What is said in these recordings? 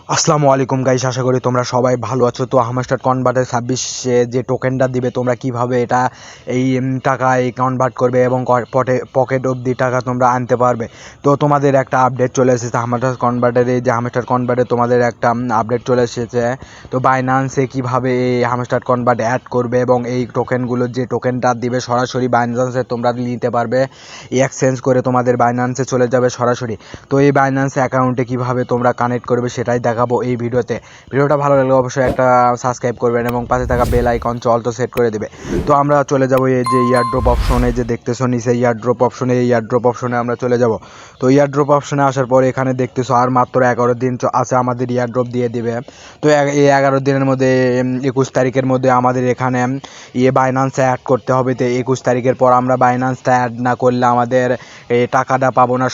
আসসালামু আলাইকুম গাইস, আশা করি তোমরা সবাই ভালো আছো। তো হামাস্টার কনভার্টার 26 যে টোকেনটা দিবে তোমরা কিভাবে এটা এই টাকায় কনভার্ট করবে এবং পকেট অবধি টাকা তোমরা আনতে পারবে। তো তোমাদের একটা আপডেট চলে এসেছে হামাস্টার কনভার্টারে, যে হামাস্টার কনভার্টে তোমাদের একটা আপডেট চলে এসেছে। তো বাইন্যান্সে কিভাবে এই হামাস্টার কনভার্ট অ্যাড করবে এবং এই টোকেনগুলো যে টোকেনটা দিবে সরাসরি বাইন্যান্সে তোমরা নিতে পারবে, এক্সচেঞ্জ করে তোমাদের বাইন্যান্সে চলে যাবে সরাসরি। তো এই বাইন্যান্স অ্যাকাউন্টে কিভাবে তোমরা কানেক্ট করবে সেটাই দেখাবো এই ভিডিওতে। ভিডিওটা ভালো লাগলে অবশ্যই একটা সাবস্ক্রাইব করবেন এবং পাশে থাকা বেল আইকন তো সেট করে দেবে। তো আমরা চলে যাব এই যে ইয়ারড্রপ অপশনে, যে দেখতেছো নিচে ইয়ারড্রপ অপশনে, এই ইয়ারড্রপ অপশনে আমরা চলে যাব। তো ইয়ারড্রপ অপশনে আসার পরে এখানে দেখতেছো আর মাত্র 11 দিন আছে আমাদের ইয়ারড্রপ দিয়ে দিবে। তো এই 11 দিনের মধ্যে 21 তারিখের মধ্যে আমাদের এখানে বাইন্যান্সে অ্যাড করতে হবে। তো 21 তারিখের পর আমরা বাইন্যান্সটা অ্যাড না করলে আমাদের এই টাকাটা পাবো না,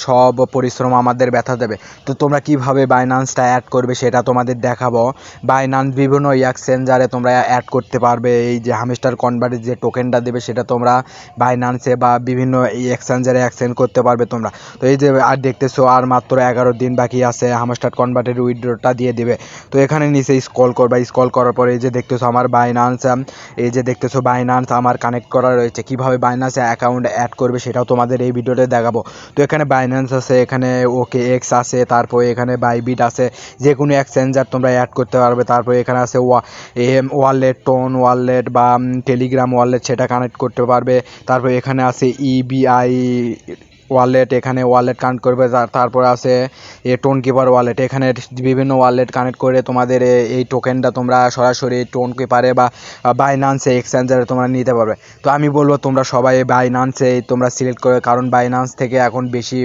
সব পরিশ্রম আমাদের ব্যথা দেবে। তো তোমরা কিভাবে বাইন্যান্সটা অ্যাড করবে সেটা তোমাদের দেখাবো। বাইন্যান্স বিভিন্ন এক্সচেঞ্জারে তোমরা অ্যাড করতে পারবে। এই যে হামস্টার কনভার্টের যে টোকেনটা দেবে সেটা তোমরা বাইন্যান্সে বা বিভিন্ন এক্সচেঞ্জারে এক্সচেঞ্জ করতে পারবে তোমরা। তো এই যে আর দেখতেছো আর মাত্র 11 দিন বাকি আছে, হামস্টার কনভার্টের উইথড্রটা দিয়ে দিবে। তো এখানে নিচে স্ক্রল করবা, স্ক্রল করার পরে এই যে দেখতেছো আমার বাইন্যান্স, এই যে দেখতেছো বাইন্যান্স আমার কানেক্ট করা রয়েছে। কিভাবে বাইন্যান্সে অ্যাকাউন্ট অ্যাড করবে সেটাও তোমাদের এই ভিডিওতে দেখাবো। তো এখানে বাইন্যান্স আছে, এখানে ওকে এক্স আছে, তারপরে এখানে বাইবিট আছে, যে কোনো এক্সচেঞ্জার তোমরা অ্যাড করতে পারবে। তারপরে এখানে আছে ওয়ালেট, টোন ওয়ালেট বা টেলিগ্রাম ওয়ালেট, সেটা কানেক্ট করতে পারবে। তারপরে এখানে আছে ইবিআই ওয়ালেট, এখানে ওয়ালেট কানেক্ট করবে। তারপরে আছে টোন কিপার ওয়ালেট, এখানে বিভিন্ন ওয়ালেট কানেক্ট করে তোমাদের এই টোকেনটা তোমরা সরাসরি টোন কিপারে বা বাইন্যান্সে এক্সচেঞ্জারে তোমরা নিতে পারবে। তো আমি বলবো তোমরা সবাই বাইন্যান্সে তোমরা সিলেক্ট করে, কারণ বাইন্যান্স থেকে এখন বেশি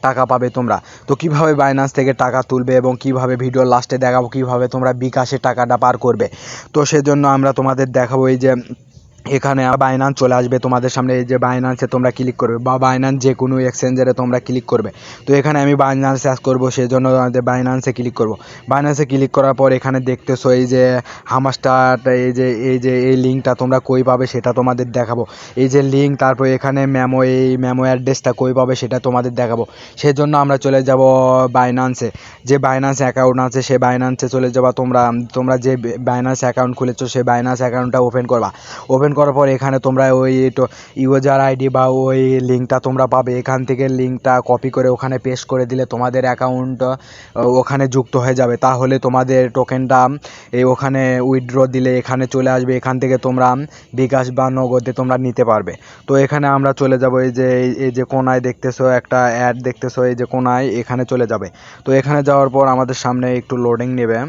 টাকা পাবে তোমরা। তো কিভাবে বাইন্যান্স থেকে টাকা তুলবে এবং কিভাবে ভিডিও লাস্টে দেখাবো কিভাবে তোমরা বিকাশে টাকাটা পার করবে। তো সেজন্য আমরা তোমাদের দেখাবো এই যে এখানে বাইন্যান্স চলে আসবে তোমাদের সামনে। এই যে বাইন্যান্সে তোমরা ক্লিক করবে বা বাইন্যান্স যে কোনো এক্সচেঞ্জারে তোমরা ক্লিক করবে। তো এখানে আমি বাইন্যান্স অ্যাড করবো, সেই জন্য বাইন্যান্সে ক্লিক করব। বাইন্যান্সে ক্লিক করার পর এখানে দেখতেছো এই যে হামাস্টার, এই লিঙ্কটা তোমরা কই পাবে সেটা তোমাদের দেখাবো। এই যে লিঙ্ক, তারপর এখানে মেমো অ্যাড্রেসটা কই পাবে সেটা তোমাদের দেখাবো। সেজন্য আমরা চলে যাব বাইন্যান্সে, যে বাইন্যান্স অ্যাকাউন্ট আছে সে বাইন্যান্সে চলে যাবা। তোমরা যে বাইন্যান্স অ্যাকাউন্ট খুলেছো সেই বাইন্যান্স অ্যাকাউন্টটা ওপেন করবা। ওপেন করার পর এখানে তোমরা ওই ইউজার আইডি বা ওই লিঙ্কটা তোমরা পাবে। এখান থেকে লিঙ্কটা কপি করে ওখানে পেস্ট করে দিলে তোমাদের অ্যাকাউন্ট ওখানে যুক্ত হয়ে যাবে। তাহলে তোমাদের টোকেনটা ওখানে উইথড্র দিলে এখানে চলে আসবে। এখান থেকে তোমরা বিকাশ বা নগদে তোমরা নিতে পারবে। তো এখানে আমরা চলে যাব, এই যে কোনায় দেখতেছো একটা অ্যাড দেখতেছো, এই যে কোনায় এখানে চলে যাবে। তো এখানে যাওয়ার পর আমাদের সামনে একটু লোডিং নেবে।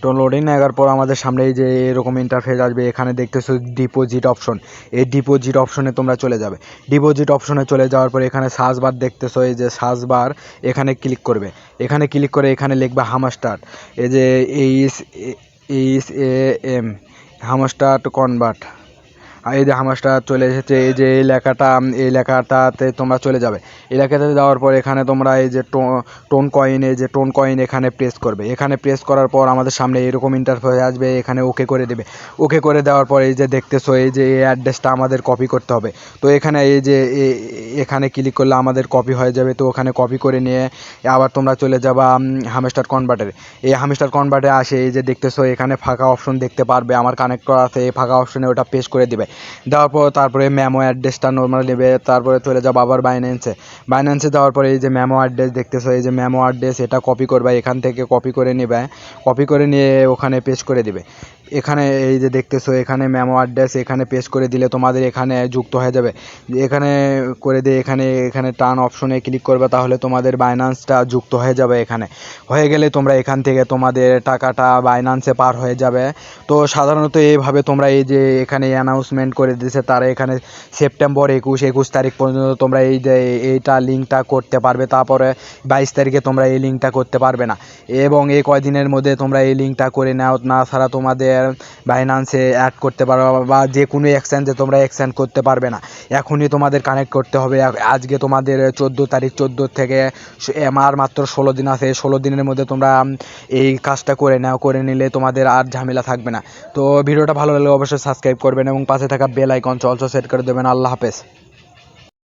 তো লোডিং নেওয়ার পর আমাদের সামনে এই যে এরকম ইন্টারফেস আসবে। এখানে দেখতেছো ডিপোজিট অপশন, এই ডিপোজিট অপশনে তোমরা চলে যাবে। ডিপোজিট অপশনে চলে যাওয়ার পর এখানে সার্চ বার দেখতেছো, এই যে সার্চ বার, এখানে ক্লিক করবে। এখানে ক্লিক করে এখানে লিখবে হামাস্টার, এই যে HAM হামাস্টার কনভার্ট। এই যে হামাস্টার চলে এসেছে, এই যে এই লেখাটাতে তোমরা চলে যাবে। এই লেখাটাতে যাওয়ার পর এখানে তোমরা এই যে টোন কয়েন এখানে প্রেস করবে। এখানে প্রেস করার পর আমাদের সামনে এরকম ইন্টারফেস আসবে। এখানে ওকে করে দেবে। ওকে করে দেওয়ার পর এই যে দেখতেছো এই যে এই অ্যাড্রেসটা আমাদের কপি করতে হবে। তো এখানে এই যে এখানে ক্লিক করলে আমাদের কপি হয়ে যাবে। তো ওখানে কপি করে নিয়ে আবার তোমরা চলে যাবা হামস্টার কনভার্টারে। এই হামস্টার কনভার্টে আসে এই যে দেখতেছো এখানে ফাঁকা অপশন দেখতে পারবে, আমার কানেক্ট করা আছে। এই ফাঁকা অপশনে ওটা পেস্ট করে দিবে। দেওয়ার পর তারপরে মেমো অ্যাড্রেসটা নর্মাল নেবে। তারপরে চলে যাবো আবার বাইন্যান্সে যাওয়ার পরে এই যে মেমো অ্যাড্রেস দেখতেছো, এই যে মেমো অ্যাড্রেস এটা কপি করবে, এখান থেকে কপি করে নেবে। কপি করে নিয়ে ওখানে পেস্ট করে দিবে। এখানে এই যে দেখতেছো এখানে মেমো অ্যাড্রেস এখানে পেস্ট করে দিলে তোমাদের এখানে যুক্ত হয়ে যাবে। এখানে করে দিয়ে এখানে টার্ন অপশনে ক্লিক করবে, তাহলে তোমাদের বাইন্যান্সটা যুক্ত হয়ে যাবে। এখানে হয়ে গেলে তোমরা এখান থেকে তোমাদের টাকাটা বাইন্যান্সে পার হয়ে যাবে। তো সাধারণত এইভাবে তোমরা এই যে এখানে অ্যানাউন্সমেন্ট করে দিয়েছে তারা, এখানে সেপ্টেম্বর 21 তারিখ পর্যন্ত তোমরা এই যে এইটা লিঙ্কটা করতে পারবে। তারপরে 22 তারিখে তোমরা এই লিঙ্কটা করতে পারবে না, এবং এই কয়দিনের মধ্যে তোমরা এই লিঙ্কটা করে নাও। না ছাড়া তোমাদের বাইন্যান্সে অ্যাড করতে পারবে বা যে কোনো এক্সচেঞ্জে তোমরা এক্সচেঞ্জ করতে পারবে না। এখনই তোমাদের কানেক্ট করতে হবে। আজকে তোমাদের 14 তারিখ, 14 থেকে আর মাত্র 16 দিন আছে। 16 দিনের মধ্যে তোমরা এই কাজটা করে নাও। করে নিলে তোমাদের আর ঝামেলা থাকবে না। তো ভিডিওটা ভালো লাগলে অবশ্যই সাবস্ক্রাইব করবেন এবং পাশে থাকা বেল আইকন সেট করে দেবেন। আল্লাহ হাফেজ।